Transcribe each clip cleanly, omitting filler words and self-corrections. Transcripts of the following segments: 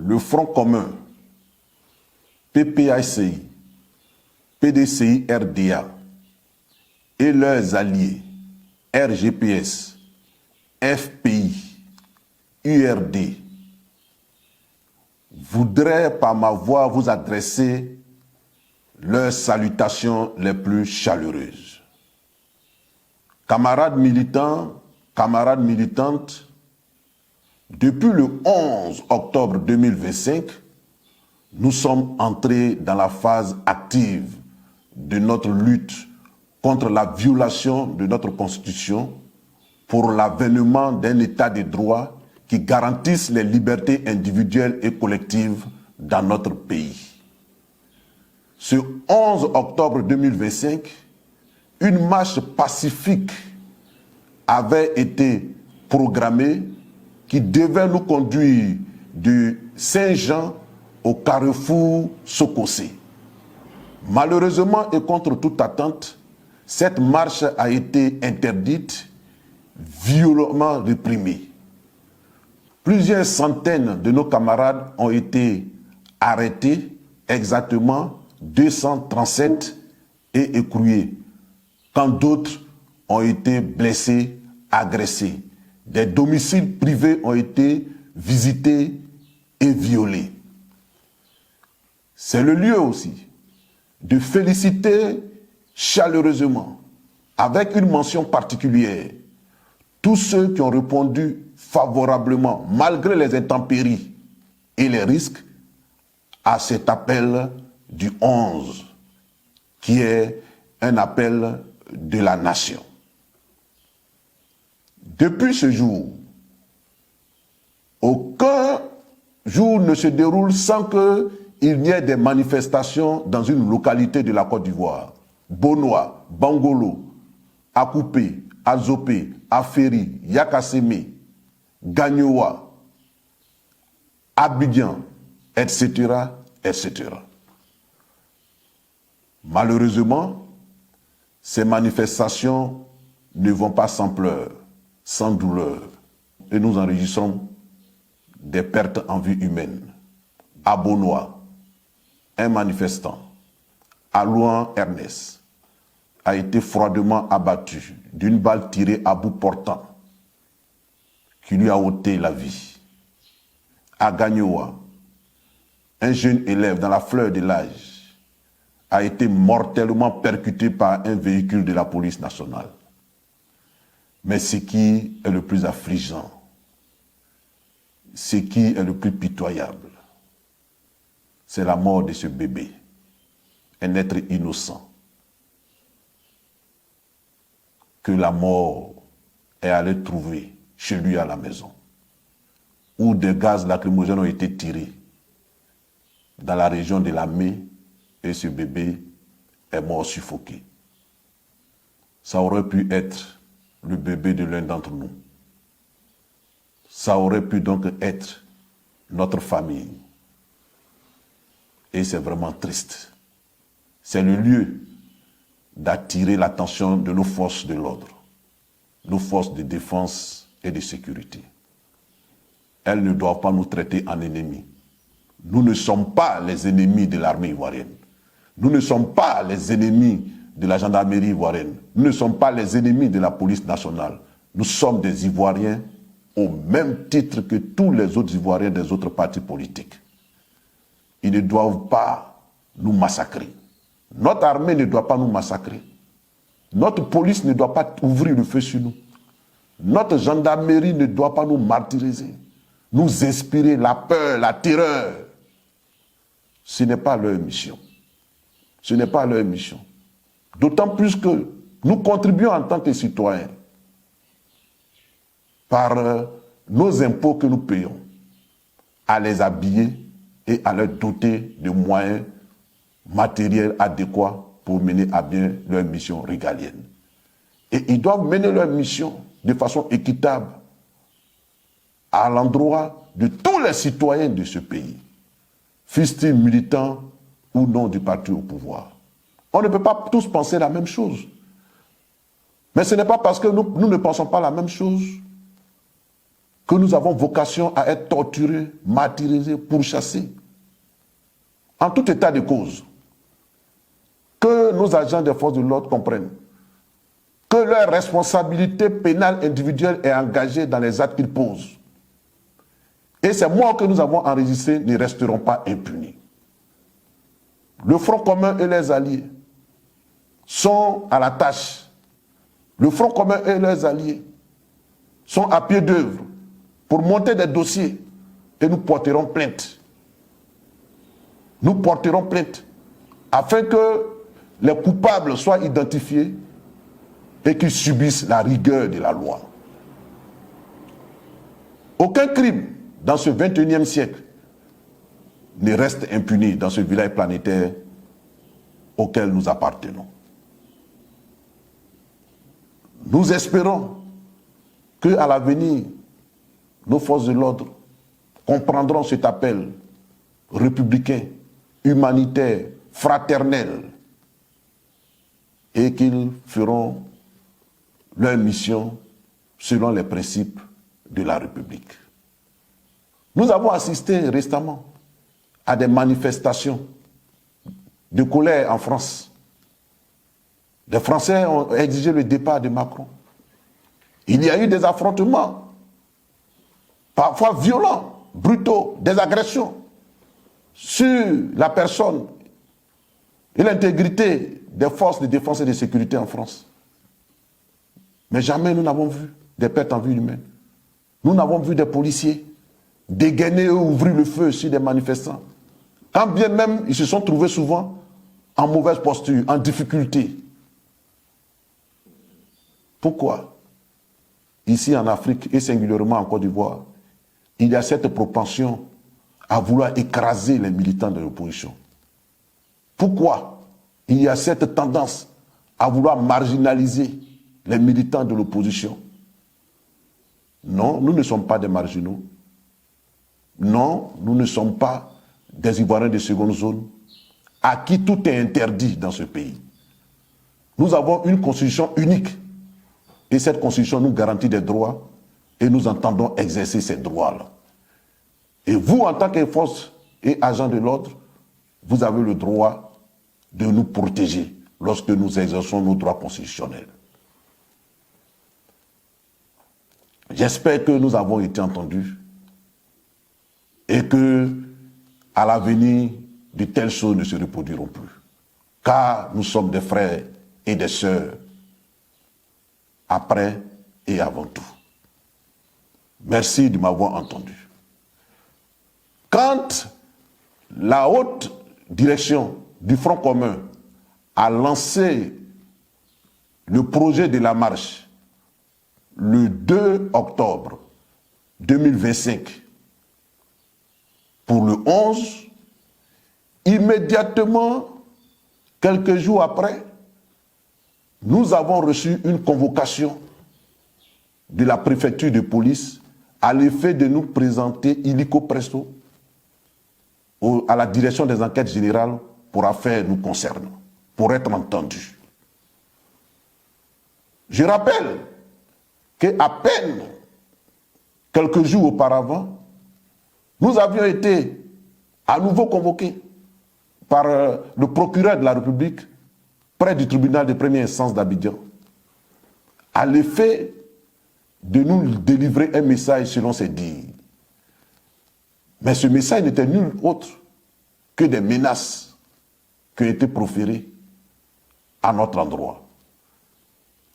le Front commun, PPACI, PDCI RDA et leurs alliés RGPS, FPI, URD, voudraient par ma voix vous adresser leurs salutations les plus chaleureuses. Camarades militants, camarades militantes, depuis le 11 octobre 2025, nous sommes entrés dans la phase active de notre lutte contre la violation de notre Constitution pour l'avènement d'un état de droit qui garantisse les libertés individuelles et collectives dans notre pays. Ce 11 octobre 2025, une marche pacifique avait été programmée qui devait nous conduire du Saint-Jean au carrefour Sokosé. Malheureusement et contre toute attente, cette marche a été interdite, violemment réprimée. Plusieurs centaines de nos camarades ont été arrêtés, exactement 237 et écroués, quand d'autres ont été blessés, agressés. Des domiciles privés ont été visités et violés. C'est le lieu aussi de féliciter chaleureusement, avec une mention particulière, tous ceux qui ont répondu favorablement, malgré les intempéries et les risques, à cet appel du 11, qui est un appel de la nation. Depuis ce jour, aucun jour ne se déroule sans qu'il n'y ait des manifestations dans une localité de la Côte d'Ivoire. Bonoa, Bangolo, Akoupé, Azopé, Aferi, Yakasseme, Gagnoa, Abidjan, etc., etc. Malheureusement, ces manifestations ne vont pas sans pleurs, sans douleur, et nous enregistrons des pertes en vie humaine. À Bonoa, un manifestant, Alouan Ernest, a été froidement abattu d'une balle tirée à bout portant qui lui a ôté la vie. À Gagnoa, un jeune élève dans la fleur de l'âge a été mortellement percuté par un véhicule de la police nationale. Mais ce qui est le plus affligeant, ce qui est le plus pitoyable, c'est la mort de ce bébé, un être innocent, que la mort est allée trouver chez lui à la maison, où des gaz lacrymogènes ont été tirés dans la région de la main, et ce bébé est mort suffoqué. Ça aurait pu être le bébé de l'un d'entre nous. Ça aurait pu donc être notre famille. Et c'est vraiment triste. C'est le lieu d'attirer l'attention de nos forces de l'ordre, nos forces de défense et de sécurité. Elles ne doivent pas nous traiter en ennemis. Nous ne sommes pas les ennemis de l'armée ivoirienne. Nous ne sommes pas les ennemis de la gendarmerie ivoirienne. Nous ne sommes pas les ennemis de la police nationale. Nous sommes des Ivoiriens au même titre que tous les autres Ivoiriens des autres partis politiques. Ils ne doivent pas nous massacrer. Notre armée ne doit pas nous massacrer. Notre police ne doit pas ouvrir le feu sur nous. Notre gendarmerie ne doit pas nous martyriser, nous inspirer la peur, la terreur. Ce n'est pas leur mission. Ce n'est pas leur mission. D'autant plus que nous contribuons en tant que citoyens par nos impôts que nous payons à les habiller et à leur doter de moyens matériels adéquats pour mener à bien leur mission régalienne. Et ils doivent mener leur mission de façon équitable à l'endroit de tous les citoyens de ce pays, fussent-ils militants ou non du parti au pouvoir. On ne peut pas tous penser la même chose. Mais ce n'est pas parce que nous ne pensons pas la même chose que nous avons vocation à être torturés, martyrisés, pourchassés. En tout état de cause, que nos agents des forces de l'ordre comprennent que leur responsabilité pénale individuelle est engagée dans les actes qu'ils posent. Et ces morts que nous avons enregistrés ne resteront pas impunis. Le Front commun et les alliés sont à la tâche. Le Front commun et les alliés sont à pied d'œuvre pour monter des dossiers et nous porterons plainte. Nous porterons plainte afin que les coupables soient identifiés et qu'ils subissent la rigueur de la loi. Aucun crime dans ce 21e siècle ne reste impuni dans ce village planétaire auquel nous appartenons. Nous espérons qu'à l'avenir, nos forces de l'ordre comprendront cet appel républicain, humanitaire, fraternel, et qu'ils feront leur mission selon les principes de la République. Nous avons assisté récemment à des manifestations de colère en France. Les Français ont exigé le départ de Macron. Il y a eu des affrontements, parfois violents, brutaux, des agressions sur la personne et l'intégrité des forces de défense et de sécurité en France. Mais jamais nous n'avons vu des pertes en vie humaine. Nous n'avons vu des policiers dégainer ou ouvrir le feu sur des manifestants. Quand bien même ils se sont trouvés souvent en mauvaise posture, en difficulté. Pourquoi? Ici en Afrique et singulièrement en Côte d'Ivoire, il y a cette propension à vouloir écraser les militants de l'opposition. Pourquoi il y a cette tendance à vouloir marginaliser les militants de l'opposition? Non, nous ne sommes pas des marginaux. Non, nous ne sommes pas des Ivoiriens de seconde zone à qui tout est interdit dans ce pays. Nous avons une constitution unique et cette constitution nous garantit des droits et nous entendons exercer ces droits-là. Et vous, en tant que force et agent de l'ordre, vous avez le droit de nous protéger lorsque nous exerçons nos droits constitutionnels. J'espère que nous avons été entendus et que, à l'avenir, de telles choses ne se reproduiront plus. Car nous sommes des frères et des sœurs, après et avant tout. Merci de m'avoir entendu. Quand la haute direction du Front commun a lancé le projet de la marche le 2 octobre 2025 pour le 11, immédiatement, quelques jours après, nous avons reçu une convocation de la préfecture de police à l'effet de nous présenter illico presto à la direction des enquêtes générales pour affaires nous concernant, pour être entendus. Je rappelle qu'à peine quelques jours auparavant, nous avions été à nouveau convoqués par le procureur de la République près du tribunal de première instance d'Abidjan, à l'effet de nous délivrer un message selon ses dires. Mais ce message n'était nul autre que des menaces qui ont été proférées à notre endroit.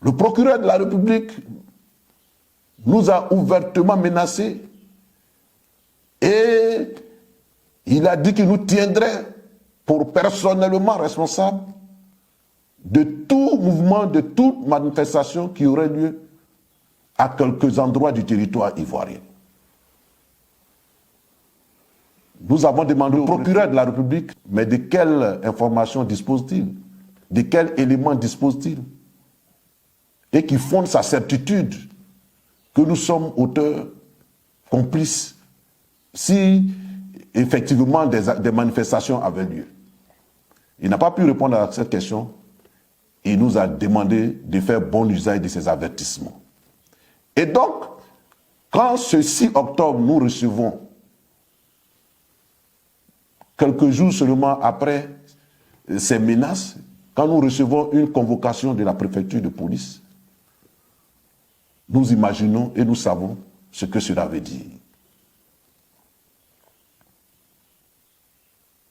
Le procureur de la République nous a ouvertement menacés et il a dit qu'il nous tiendrait pour personnellement responsables de tout mouvement, de toute manifestation qui aurait lieu à quelques endroits du territoire ivoirien. Nous avons demandé au procureur de la République, mais de quelle information dispose-t-il? De quels éléments dispose-t-il? Et qui fonde sa certitude que nous sommes auteurs, complices, si effectivement des manifestations avaient lieu. Il n'a pas pu répondre à cette question. Il nous a demandé de faire bon usage de ces avertissements. Et donc, Quand ce 6 octobre, nous recevons, quelques jours seulement après ces menaces, quand nous recevons une convocation de la préfecture de police, nous imaginons et nous savons ce que cela veut dire.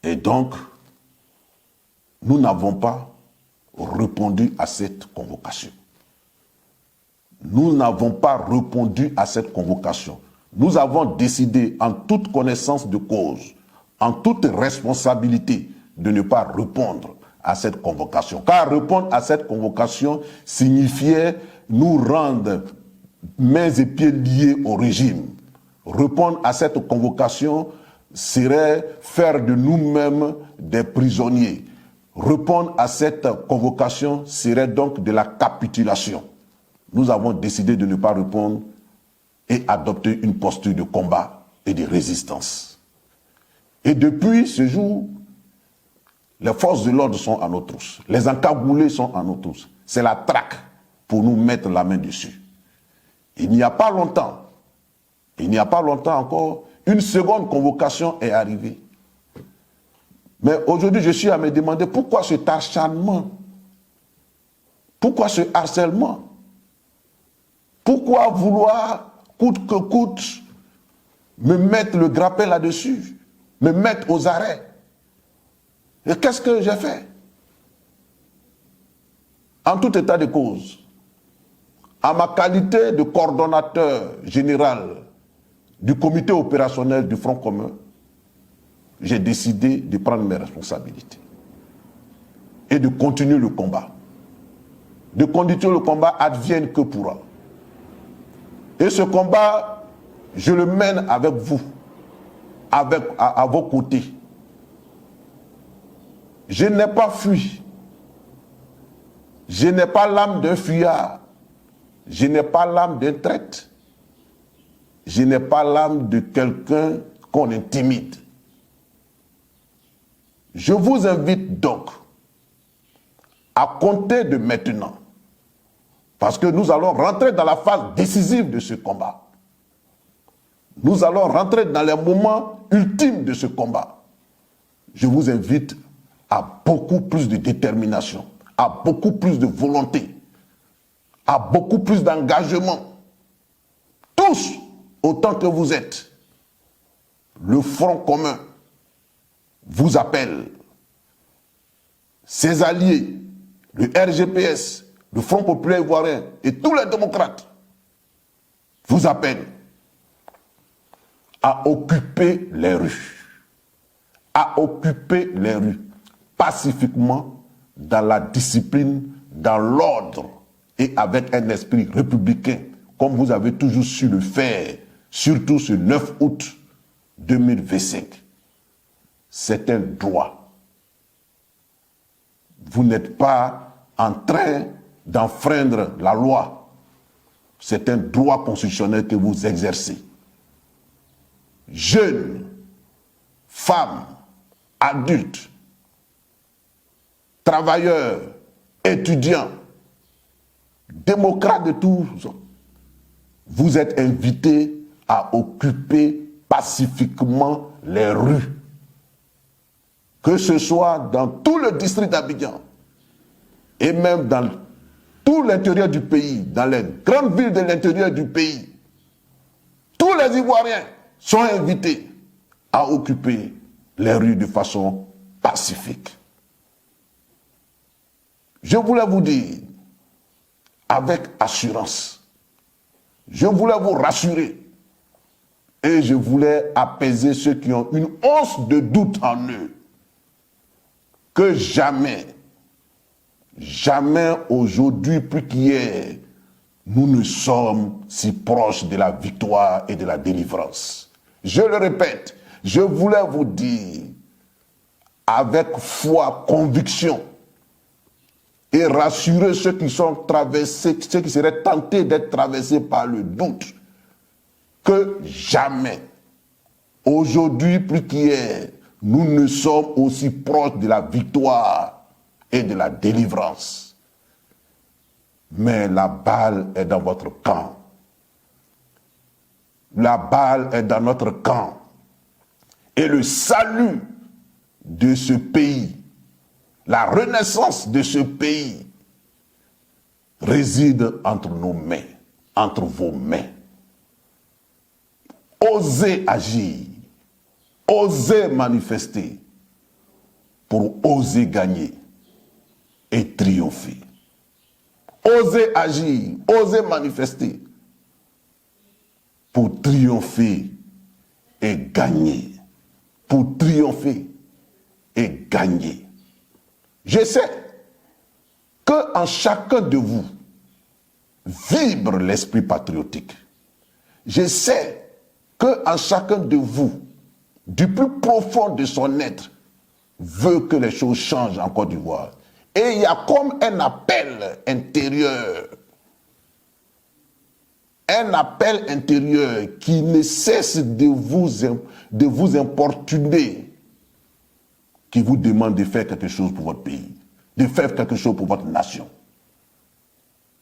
Et donc, nous n'avons pas répondu à cette convocation. Nous n'avons pas répondu à cette convocation. Nous avons décidé, en toute connaissance de cause, en toute responsabilité, de ne pas répondre à cette convocation. Car répondre à cette convocation signifiait nous rendre mains et pieds liés au régime. Répondre à cette convocation serait faire de nous-mêmes des prisonniers. Répondre à cette convocation serait donc de la capitulation. Nous avons décidé de ne pas répondre et adopter une posture de combat et de résistance. Et depuis ce jour, les forces de l'ordre sont à nos trousses. Les encagoulés sont à nos trousses. C'est la traque pour nous mettre la main dessus. Il n'y a pas longtemps encore, une seconde convocation est arrivée. Mais aujourd'hui, je suis à me demander pourquoi cet acharnement? Pourquoi ce harcèlement? Pourquoi vouloir, coûte que coûte, me mettre le grappin là-dessus, me mettre aux arrêts? Et qu'est-ce que j'ai fait? En tout état de cause, à ma qualité de coordonnateur général du comité opérationnel du Front commun, j'ai décidé de prendre mes responsabilités et de continuer le combat. De continuer le combat advienne que pourra. Et ce combat, je le mène avec vous, à vos côtés. Je n'ai pas fui. Je n'ai pas l'âme d'un fuyard. Je n'ai pas l'âme d'un traître. Je n'ai pas l'âme de quelqu'un qu'on intimide. Je vous invite donc à compter de maintenant, parce que nous allons rentrer dans la phase décisive de ce combat. Nous allons rentrer dans les moments ultimes de ce combat. Je vous invite à beaucoup plus de détermination, à beaucoup plus de volonté, à beaucoup plus d'engagement. Tous, autant que vous êtes, le Front commun vous appelle. Ses alliés, le RGPS, le Front populaire ivoirien et tous les démocrates vous appellent à occuper les rues. À occuper les rues pacifiquement, dans la discipline, dans l'ordre et avec un esprit républicain, comme vous avez toujours su le faire, surtout ce 9 août 2025. C'est un droit. Vous n'êtes pas en train d'enfreindre la loi. C'est un droit constitutionnel que vous exercez. Jeunes, femmes, adultes, travailleurs, étudiants, démocrates de tous, vous êtes invités à occuper pacifiquement les rues. Que ce soit dans tout le district d'Abidjan et même dans tout l'intérieur du pays, dans les grandes villes de l'intérieur du pays, tous les Ivoiriens sont invités à occuper les rues de façon pacifique. Je voulais vous dire, avec assurance, je voulais vous rassurer et je voulais apaiser ceux qui ont une once de doute en eux, que jamais, jamais aujourd'hui plus qu'hier, nous ne sommes si proches de la victoire et de la délivrance. Je le répète, je voulais vous dire, avec foi, conviction, et rassurer ceux qui sont traversés, ceux qui seraient tentés d'être traversés par le doute, que jamais, aujourd'hui plus qu'hier, nous ne sommes aussi proches de la victoire et de la délivrance. Mais la balle est dans votre camp. la balle est dans notre camp. Et le salut de ce pays, la renaissance de ce pays, réside entre nos mains, entre vos mains. Osez agir, osez manifester pour oser gagner et triompher. Osez agir, osez manifester pour triompher et gagner. Pour triompher et gagner. Je sais qu'en chacun de vous vibre l'esprit patriotique. Je sais qu'en chacun de vous, du plus profond de son être, veut que les choses changent en Côte d'Ivoire. Et il y a comme un appel intérieur. Un appel intérieur qui ne cesse de vous importuner, qui vous demande de faire quelque chose pour votre pays, de faire quelque chose pour votre nation.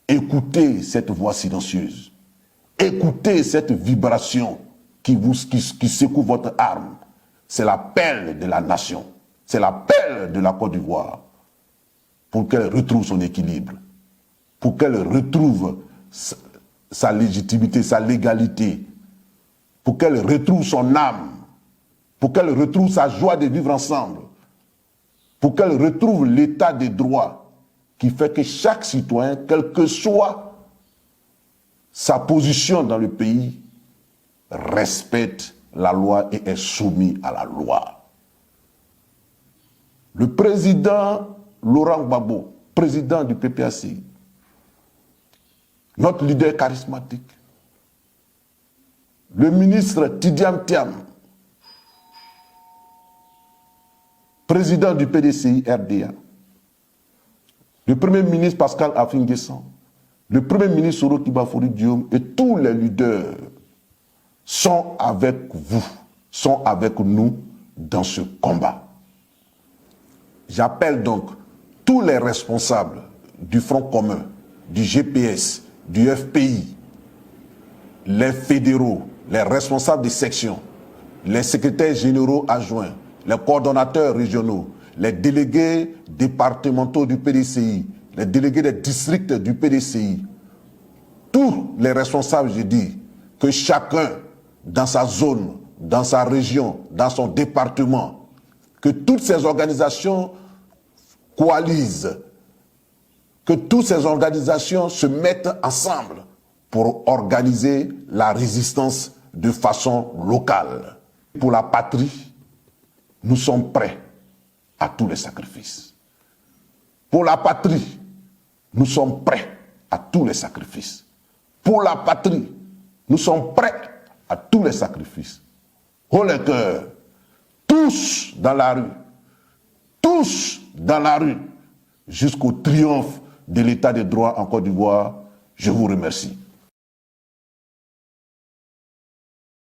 Écoutez cette voix silencieuse. Écoutez cette vibration qui secoue votre âme. C'est l'appel de la nation. C'est l'appel de la Côte d'Ivoire pour qu'elle retrouve son équilibre, pour qu'elle retrouve sa légitimité, sa légalité, pour qu'elle retrouve son âme, pour qu'elle retrouve sa joie de vivre ensemble, pour qu'elle retrouve l'état des droits qui fait que chaque citoyen, quelle que soit sa position dans le pays, respecte la loi et est soumis à la loi. Le président Laurent Gbagbo, président du PPAC, notre leader charismatique, le ministre Tidiane Thiam, président du PDCI RDA, le premier ministre Pascal Affi-N'Guessan, le premier ministre Soro Kibafori Diom et tous les leaders sont avec vous, sont avec nous dans ce combat. J'appelle donc tous les responsables du Front commun, du GPS, du FPI, les fédéraux, les responsables des sections, les secrétaires généraux adjoints, les coordonnateurs régionaux, les délégués départementaux du PDCI, les délégués des districts du PDCI, tous les responsables, je dis, que chacun dans sa zone, dans sa région, dans son département, que toutes ces organisations coalisent, que toutes ces organisations se mettent ensemble pour organiser la résistance de façon locale. Pour la patrie, nous sommes prêts à tous les sacrifices. Pour la patrie, nous sommes prêts à tous les sacrifices. Pour la patrie, nous sommes prêts à tous les sacrifices. Haut les cœurs, tous dans la rue, tous dans la rue, jusqu'au triomphe de l'état de droit en Côte d'Ivoire. Je vous remercie.